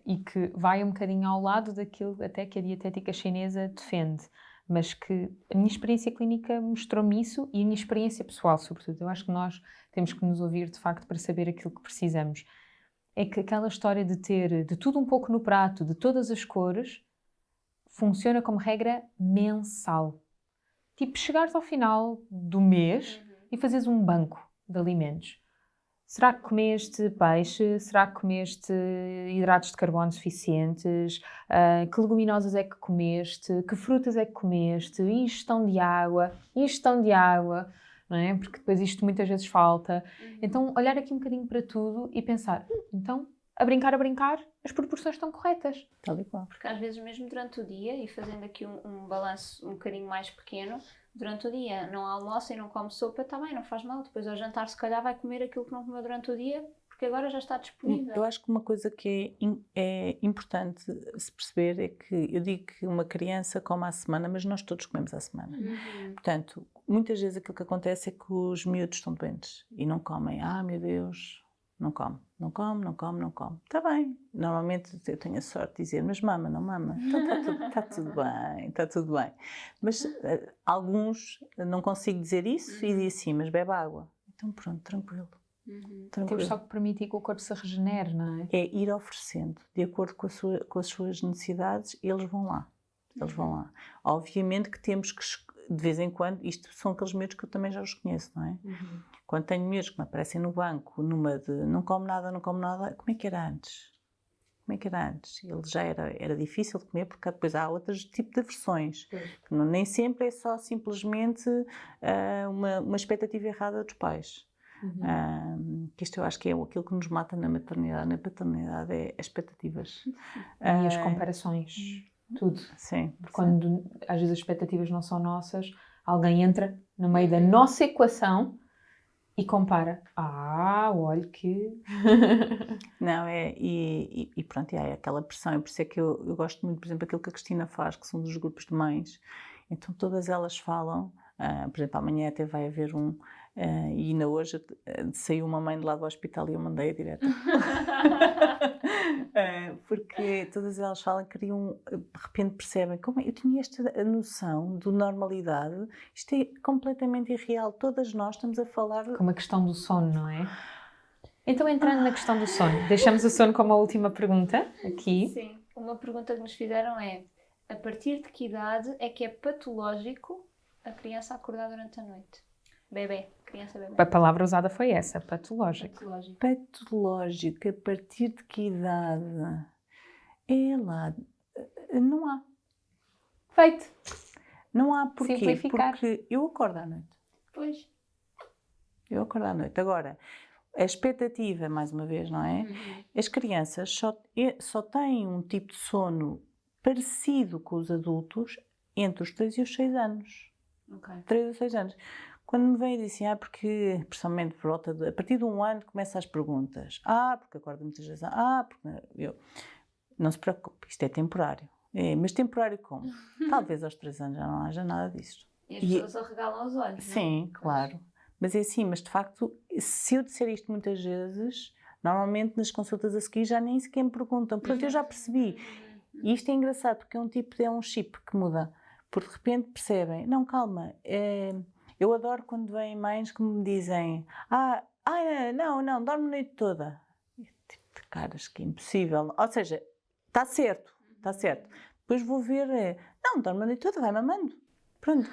E que vai um bocadinho ao lado daquilo até que a dietética chinesa defende, mas que a minha experiência clínica mostrou-me isso e a minha experiência pessoal, sobretudo. Eu acho que nós temos que nos ouvir, de facto, para saber aquilo que precisamos. É que aquela história de ter de tudo um pouco no prato, de todas as cores, funciona como regra mensal. Tipo, chegares ao final do mês e fazeres um banco de alimentos. Será que comeste peixe? Será que comeste hidratos de carbono suficientes? Que leguminosas é que comeste? Que frutas é que comeste? Ingestão de água? Não é? Porque depois isto muitas vezes falta. Então, olhar aqui um bocadinho para tudo e pensar, então, a brincar, as proporções estão corretas. Tal e qual. Porque às vezes mesmo durante o dia, e fazendo aqui um balanço um bocadinho mais pequeno, durante o dia não almoça e não come sopa, está bem, não faz mal. Depois ao jantar se calhar vai comer aquilo que não comeu durante o dia, porque agora já está disponível. Eu acho que uma coisa que é importante se perceber é que eu digo que uma criança come à semana, mas nós todos comemos à semana. Portanto, muitas vezes aquilo que acontece é que os miúdos estão doentes e não comem. Meu Deus, não come. Está bem. Normalmente eu tenho a sorte de dizer, mas mama, não mama. Está tudo bem. Mas alguns não consigo dizer isso e diz assim, mas bebe água. Então pronto, tranquilo. Temos só que permitir que o corpo se regenere, não é? É ir oferecendo, de acordo com as suas necessidades, eles vão lá. Obviamente que temos que, de vez em quando, isto são aqueles miúdos que eu também já os conheço, não é? Quando tenho miúdos que me aparecem no banco, numa de não come nada, como é que era antes? Ele já era difícil de comer, porque depois há outros tipos de aversões. Nem sempre é só simplesmente uma expectativa errada dos pais. Que isto eu acho que é aquilo que nos mata na maternidade, na paternidade, é as expectativas. E as comparações, tudo. Sim. Porque quando às vezes as expectativas não são nossas, alguém entra no meio da nossa equação e compara. Olha que... Não, e pronto, é aquela pressão. E por isso é que eu gosto muito, por exemplo, aquilo que a Cristina faz, que são dos grupos de mães. Então todas elas falam, por exemplo, amanhã até vai haver um, e ainda hoje saiu uma mãe de lá do hospital e eu mandei-a direto. Porque todas elas falam que de repente percebem como eu tinha esta noção de normalidade, isto é completamente irreal, todas nós estamos a falar... Como a questão do sono, não é? Então, entrando na questão do sono, deixamos o sono como a última pergunta aqui. Sim, uma pergunta que nos fizeram é, a partir de que idade é que é patológico a criança acordar durante a noite? Criança bebê. A palavra usada foi essa, patológico. Patológico, a partir de que idade? Não há. Feito. Não há, porquê? Simplificar. Porque eu acordo à noite. Pois. Eu acordo à noite. Agora, a expectativa, mais uma vez, não é? As crianças só têm um tipo de sono parecido com os adultos entre os 3 e os 6 anos. 3 ou 6 anos. Quando me vêm e dizem, porque, principalmente a partir de 1 ano, começam as perguntas. Porque acordo muitas vezes. Porque não se preocupe, isto é temporário. Mas temporário como? Talvez aos 3 anos já não haja nada disso. E as pessoas arregalam os olhos, sim, não é? Claro. Mas é assim, mas de facto, se eu disser isto muitas vezes, normalmente nas consultas a seguir já nem sequer me perguntam. Pronto, eu já percebi. E isto é engraçado, porque é um chip que muda. Porque de repente percebem, não, calma, eu adoro quando vêm mães que me dizem não, dorme a noite toda. Tipo de caras, que é impossível. Ou seja, está certo. Depois vou ver, não, dorme a noite toda, vai mamando. Pronto.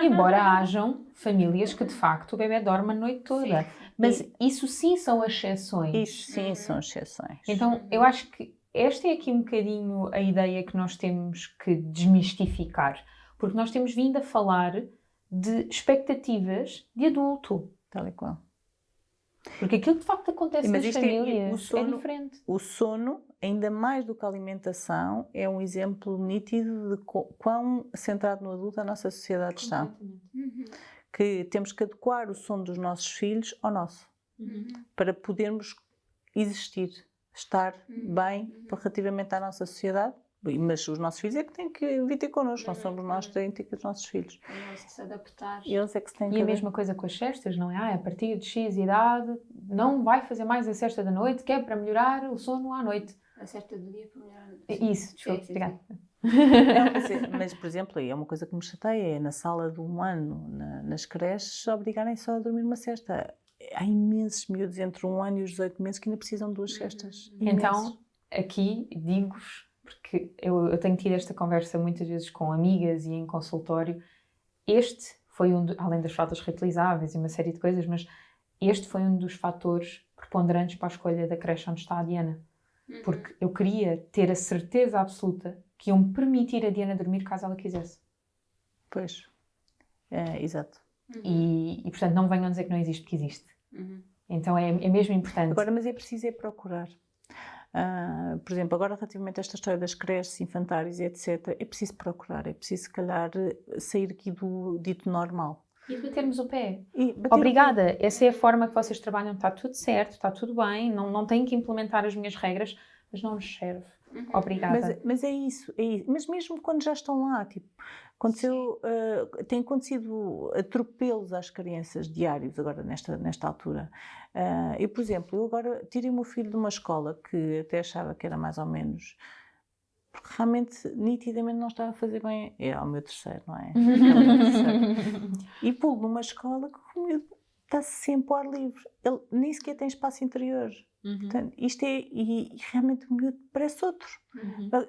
Embora hajam famílias que de facto o bebê dorme a noite toda. Sim. Mas isso sim são exceções. Isso sim são exceções. Então eu acho que esta é aqui um bocadinho a ideia que nós temos que desmistificar. Porque nós temos vindo a falar de expectativas de adulto. Tal e qual. Porque aquilo que de facto acontece nas famílias é diferente. O sono, ainda mais do que a alimentação, é um exemplo nítido de quão centrado no adulto a nossa sociedade está. Que temos que adequar o sono dos nossos filhos ao nosso. Para podermos existir, estar bem relativamente à nossa sociedade Mas os nossos filhos é que têm que vir ter connosco, não somos nós que têm que ter com os nossos filhos. Eles se adaptar. Eles é que se têm que E a mesma coisa com as cestas, não é? A partir de X idade não vai fazer mais a cesta da noite, que é para melhorar o sono à noite. A cesta do dia para melhorar. Isso, desculpa, Sim. obrigada. Não, mas, por exemplo, é uma coisa que me chateia, é na sala de 1 ano, nas creches, obrigarem só a dormir uma cesta. Há imensos miúdos entre 1 ano e os 18 meses que ainda precisam de 2 cestas. Então, aqui digo-vos, porque eu tenho tido esta conversa muitas vezes com amigas e em consultório, este foi além das fraldas reutilizáveis e uma série de coisas, mas este foi um dos fatores preponderantes para a escolha da creche onde está a Diana. Porque eu queria ter a certeza absoluta que iam permitir a Diana dormir caso ela quisesse. Pois, exato. E, portanto, não me venham dizer que não existe, porque existe. Então é mesmo importante. Agora, mas é preciso procurar. Por exemplo, agora relativamente a esta história das creches, infantários e etc., é preciso procurar, é preciso, se calhar, sair aqui do dito normal. E batermos o pé. Bater Obrigada, o pé. essa é a forma que vocês trabalham, está tudo certo, está tudo bem, não têm que implementar as minhas regras, mas não nos serve. Obrigada. Mas é isso. Mas mesmo quando já estão lá, tipo, tem acontecido atropelos às crianças diários agora nesta altura. Eu, por exemplo, eu agora tirei o meu filho de uma escola que até achava que era mais ou menos, porque realmente, nitidamente não estava a fazer bem. É ao meu terceiro, não é? E pulo numa escola que o miúdo está sempre ao ar livre. Ele nem sequer tem espaço interior. Portanto, isto é... E realmente o miúdo parece outro.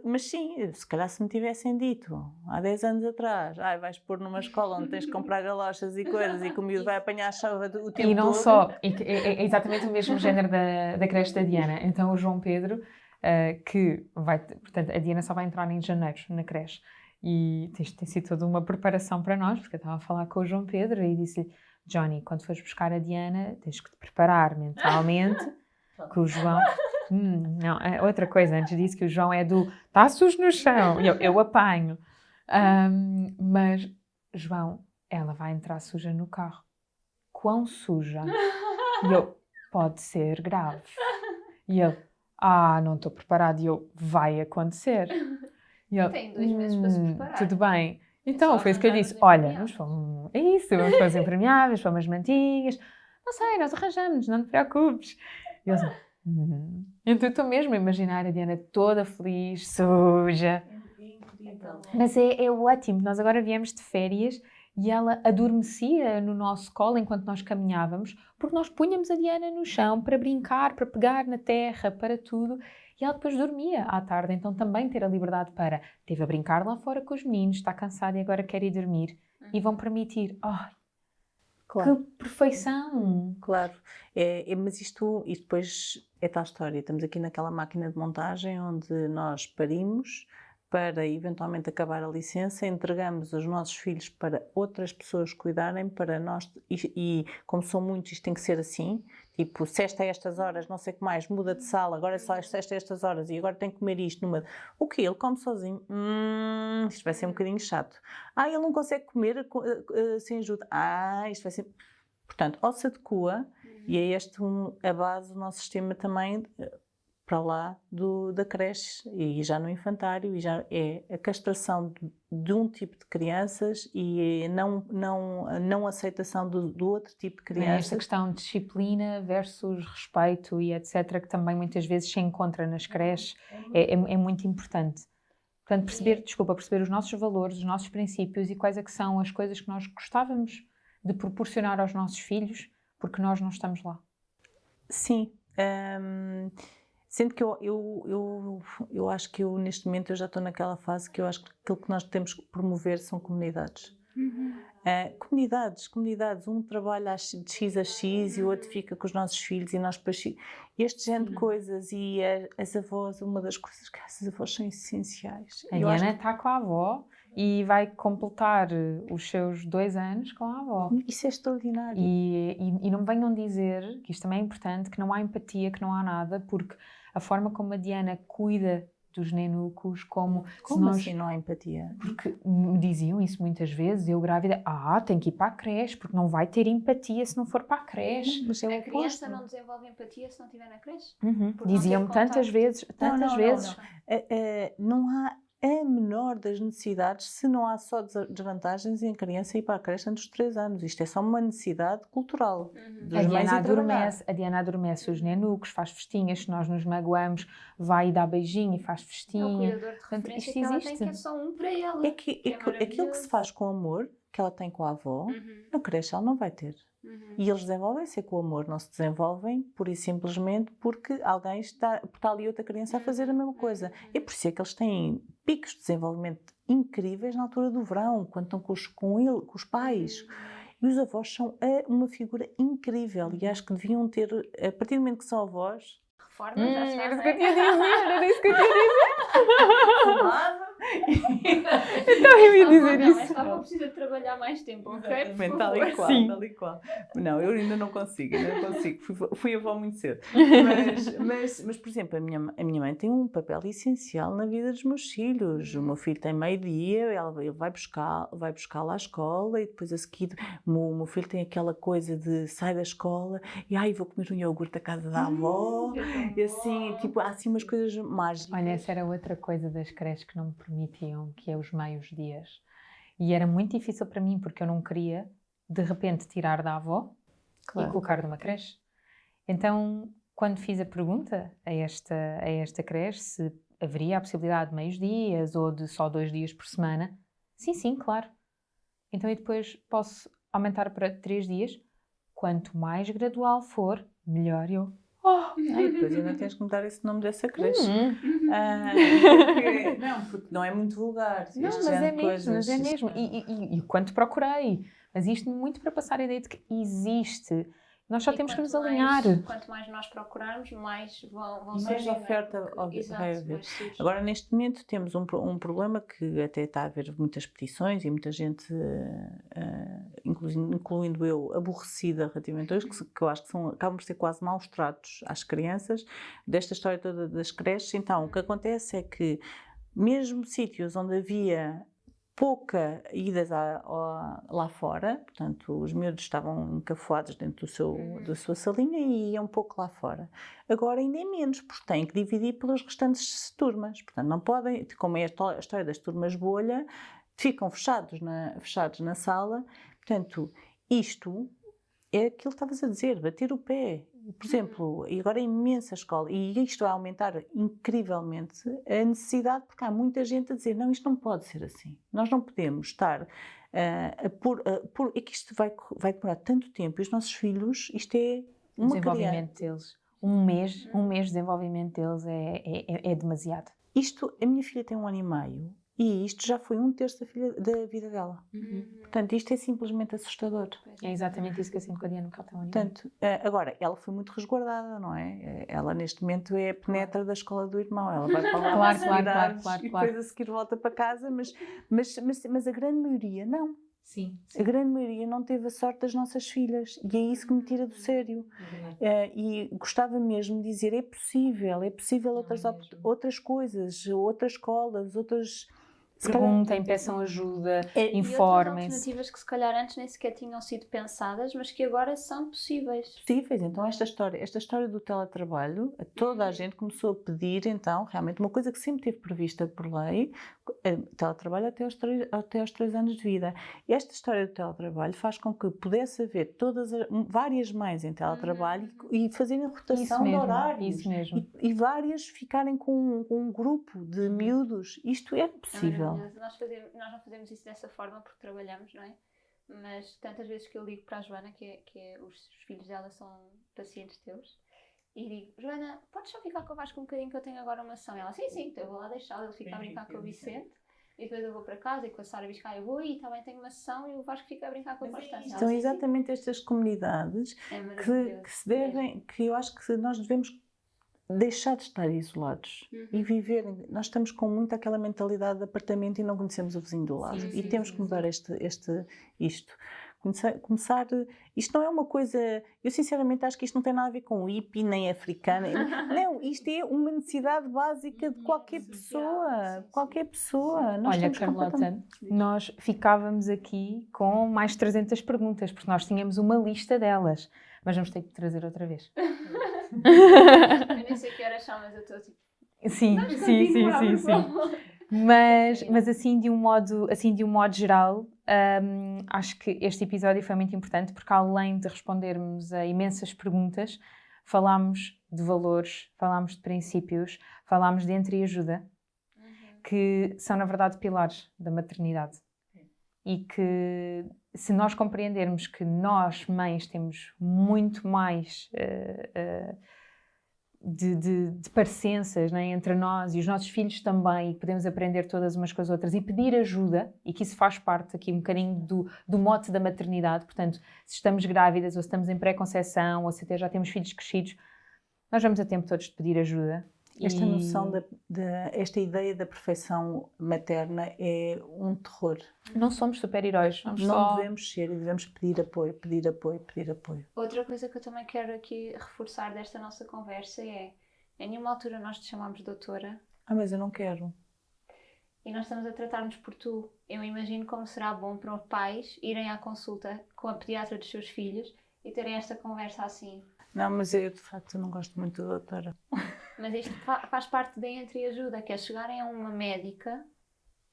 Mas sim, se calhar se me tivessem dito há 10 anos atrás, vais pôr numa escola onde tens de comprar galochas e coisas e que o miúdo vai apanhar a chave o tempo todo. E não só, é exatamente o mesmo género da creche da Diana. Então o João Pedro, que vai... Portanto, a Diana só vai entrar em janeiro na creche. E isto tem sido toda uma preparação para nós, porque eu estava a falar com o João Pedro e disse-lhe: Johnny, quando fores buscar a Diana, tens que te preparar mentalmente, que o João... não, outra coisa antes disso, que o João é do está sujo no chão, eu apanho. Mas, João, ela vai entrar suja no carro. Quão suja? E eu, pode ser grave. E ele, não estou preparado. E eu, vai acontecer. E ele, Tem 2 meses para se preparar. Tudo bem. Então, só foi isso que eu arranjar disse. os Olha, impermeáveis. vamos para os impermeáveis, para umas mantinhas. Não sei, nós arranjamos, não te preocupes. E eu assim, Então, eu estou mesmo a imaginar a Diana toda feliz, suja. Mas é ótimo. Nós agora viemos de férias e ela adormecia no nosso colo enquanto nós caminhávamos, porque nós punhamos a Diana no chão para brincar, para pegar na terra, para tudo. E ela depois dormia à tarde, então também ter a liberdade para... Teve a brincar lá fora com os meninos, está cansada e agora quer ir dormir. E vão permitir. Claro. Que perfeição! Claro. Mas isto depois é tal história. Estamos aqui naquela máquina de montagem onde nós parimos para eventualmente acabar a licença, entregamos os nossos filhos para outras pessoas cuidarem, para nós, e como são muitos, isto tem que ser assim, tipo, sexta a estas horas, não sei o que mais, muda de sala, agora é só sexta a estas horas, e agora tem que comer isto numa... O quê? Ele come sozinho? Isto vai ser um bocadinho chato. Ele não consegue comer sem ajuda. Isto vai ser... Portanto, ou se adequa, e é este a base do nosso sistema também... para lá da creche e já no infantário, e já é a castração de um tipo de crianças e não aceitação do outro tipo de crianças. Esta questão de disciplina versus respeito e etc, que também muitas vezes se encontra nas creches, é muito importante. Portanto, perceber os nossos valores, os nossos princípios e quais é que são as coisas que nós gostávamos de proporcionar aos nossos filhos, porque nós não estamos lá. Sim. Sendo que eu acho que neste momento eu já estou naquela fase que eu acho que aquilo que nós temos que promover são comunidades. Comunidades. Um trabalha de X a X e o outro fica com os nossos filhos e nós depois... Este género de coisas e as avós, uma das coisas que as avós são essenciais. A Diana está com a avó e vai completar os seus 2 anos com a avó. Isso é extraordinário. E não me venham dizer, que isto também é importante, que não há empatia, que não há nada, porque a forma como a Diana cuida dos nenucos, como assim não há empatia? Porque me diziam isso muitas vezes, eu grávida, tem que ir para a creche, porque não vai ter empatia se não for para a creche. Mas é a criança não desenvolve empatia se não estiver na creche? Diziam-me tantas vezes. Não há a menor das necessidades se não há só desvantagens em a criança ir para a creche antes dos 3 anos. Isto é só uma necessidade cultural dos mães a trabalhar. A Diana adormece os nenucos, faz festinhas, se nós nos magoamos, vai e dá beijinho e faz É o festinha. cuidador de referência que ela tem, que é só um para ela. Aquilo que se faz com amor, que ela tem com a avó, na creche ela não vai ter. E eles desenvolvem-se com o amor, não se desenvolvem pura e simplesmente porque alguém está ali outra criança a fazer a mesma coisa. É por isso é que eles têm picos de desenvolvimento incríveis na altura do verão, quando estão com os pais. E os avós são uma figura incrível e acho que deviam ter, a partir do momento que são avós... Reforma, já está. Era isso que eu tinha a dizer, era isso que eu tinha a dizer. Então eu ia dizer isso. Mas ela precisa de trabalhar mais tempo, ok? Exatamente, tal e qual, Sim. tal e qual. Não, eu ainda não consigo. Fui avó muito cedo. Mas, por exemplo, a minha mãe tem um papel essencial na vida dos meus filhos. O meu filho tem meio-dia, ele vai buscá-la à escola e depois a seguir o meu filho tem aquela coisa de sai da escola e vou comer um iogurte à casa da avó. E assim, tipo, há assim umas coisas mágicas. Olha, essa era outra coisa das creches que não me permitiam, que é os meios-dias. E era muito difícil para mim, porque eu não queria, de repente, tirar da avó e colocar numa creche. Então, quando fiz a pergunta a esta creche, se haveria a possibilidade de meios-dias ou de só 2 dias por semana, sim, claro. Então, eu depois posso aumentar para 3 dias. Quanto mais gradual for, melhor eu. E depois ainda tens que mudar esse nome dessa creche. Porque não é muito vulgar. Não, mas é mesmo. E quanto procurei. Mas isto muito para passar a ideia de que existe. Nós só temos que nos alinhar. Quanto mais nós procurarmos, mais vão ser. Mais oferta vai haver. Agora, neste momento, temos um problema que até está a haver muitas petições e muita gente, incluindo eu, aborrecida relativamente a isso, que eu acho que acabam por ser quase maus tratos às crianças, desta história toda das creches. Então, o que acontece é que, mesmo sítios onde havia pouca idas lá fora, portanto os miúdos estavam encafuados dentro da sua salinha e iam um pouco lá fora. Agora ainda é menos, porque têm que dividir pelas restantes turmas, portanto não podem, como é a história das turmas bolha, ficam fechados na sala. Portanto, isto é aquilo que estavas a dizer, bater o pé. Por exemplo, e agora é imensa escola, e isto vai aumentar incrivelmente a necessidade, porque há muita gente a dizer, não, isto não pode ser assim. Nós não podemos estar é que isto vai demorar tanto tempo, e os nossos filhos, isto é o desenvolvimento deles. Um mês de desenvolvimento deles é demasiado. A minha filha tem 1 ano e meio, e isto já foi 1/3 da vida dela. Portanto, isto é simplesmente assustador. É exatamente isso que eu sinto com a Diana, que ela tem 1 ano e meio. Portanto, agora, ela foi muito resguardada, não é? Ela, neste momento, é a penetra da escola do irmão. Ela vai para lá claro. E depois a seguir volta para casa, mas a grande maioria não. Sim. A grande maioria não teve a sorte das nossas filhas. E é isso que me tira do sério. E gostava mesmo de dizer, é possível outras coisas, outras escolas, outras... Perguntem, peçam ajuda, informem-se. E alternativas que se calhar antes nem sequer tinham sido pensadas, mas que agora são possíveis. Possíveis. Então esta história do teletrabalho, toda a gente começou a pedir, então, realmente, uma coisa que sempre teve prevista por lei, teletrabalho até aos 3 anos de vida. E esta história do teletrabalho faz com que pudesse haver várias mães em teletrabalho e fazerem rotação de horários. Isso mesmo. E várias ficarem com um grupo de miúdos. Isto é possível. Nós não fazemos isso dessa forma porque trabalhamos, não é? Mas tantas vezes que eu ligo para a Joana, que os filhos dela são pacientes teus, e digo, Joana, podes só ficar com o Vasco um bocadinho que eu tenho agora uma ação? E ela, sim, então eu vou lá deixá-lo, ele fica a brincar com o Vicente, e depois eu vou para casa e com a Sara Biscaia eu vou e também tenho uma sessão e o Vasco fica a brincar com a Constância. São exatamente estas comunidades que eu acho que nós devemos deixar de estar isolados e viver. Nós estamos com muito aquela mentalidade de apartamento e não conhecemos o vizinho do lado. E temos que mudar isto. Começar. Isto não é uma coisa. Eu sinceramente acho que isto não tem nada a ver com hippie nem africana. Não, isto é uma necessidade básica de qualquer pessoa. Qualquer pessoa. Olha, Carlota, nós ficávamos aqui com mais 300 perguntas, porque nós tínhamos uma lista delas. Mas vamos ter que trazer outra vez. Eu nem sei que horas são, mas eu estou tipo... Sim. Mas assim de um modo geral, acho que este episódio foi muito importante porque além de respondermos a imensas perguntas, falámos de valores, falámos de princípios, falámos de entreajuda, que são na verdade pilares da maternidade. E que se nós compreendermos que nós, mães, temos muito mais de parecenças, né, entre nós e os nossos filhos também, e podemos aprender todas umas com as outras e pedir ajuda, e que isso faz parte aqui um bocadinho do mote da maternidade. Portanto, se estamos grávidas ou se estamos em pré-conceição ou se até já temos filhos crescidos, nós vamos a tempo todos de pedir ajuda. Esta noção, esta ideia da perfeição materna é um terror. Não somos super-heróis. Não devemos ser e devemos pedir apoio, pedir apoio, pedir apoio. Outra coisa que eu também quero aqui reforçar desta nossa conversa é, em nenhuma altura nós te chamamos doutora. Mas eu não quero. E nós estamos a tratar-nos por tu. Eu imagino como será bom para os pais irem à consulta com a pediatra dos seus filhos e terem esta conversa assim. Não, mas eu de facto não gosto muito da doutora. Mas isto faz parte da entreajuda, que é chegarem a uma médica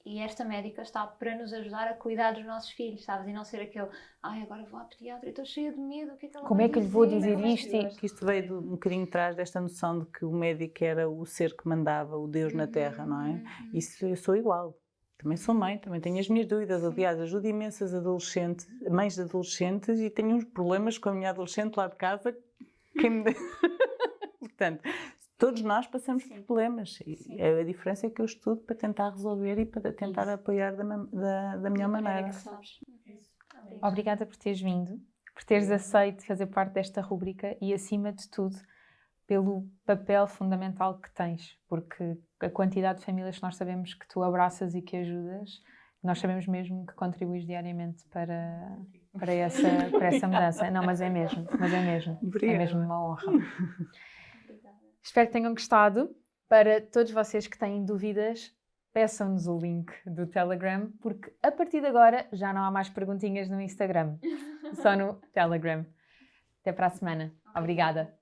e esta médica está para nos ajudar a cuidar dos nossos filhos, sabes? E não ser aquele, agora vou à pediatra e estou cheia de medo, o que é que ela Como vai é que lhe vou dizer isto? Que isto veio um bocadinho atrás desta noção de que o médico era o ser que mandava, o Deus na Terra, não é? Isso eu sou igual. Também sou mãe, também tenho as minhas dúvidas. Aliás, ajudo imensas adolescentes, mães de adolescentes, e tenho uns problemas com a minha adolescente lá de casa. Portanto, todos nós passamos por problemas. E a diferença é que eu estudo para tentar resolver e para tentar apoiar da melhor maneira. Obrigada por teres vindo, por teres aceito fazer parte desta rúbrica e, acima de tudo, pelo papel fundamental que tens, porque a quantidade de famílias que nós sabemos que tu abraças e que ajudas, nós sabemos mesmo que contribuis diariamente para essa mudança. Não, mas é mesmo. Obrigada. É mesmo uma honra. Espero que tenham gostado. Para todos vocês que têm dúvidas, peçam-nos o link do Telegram, porque a partir de agora já não há mais perguntinhas no Instagram, só no Telegram. Até para a semana. Obrigada.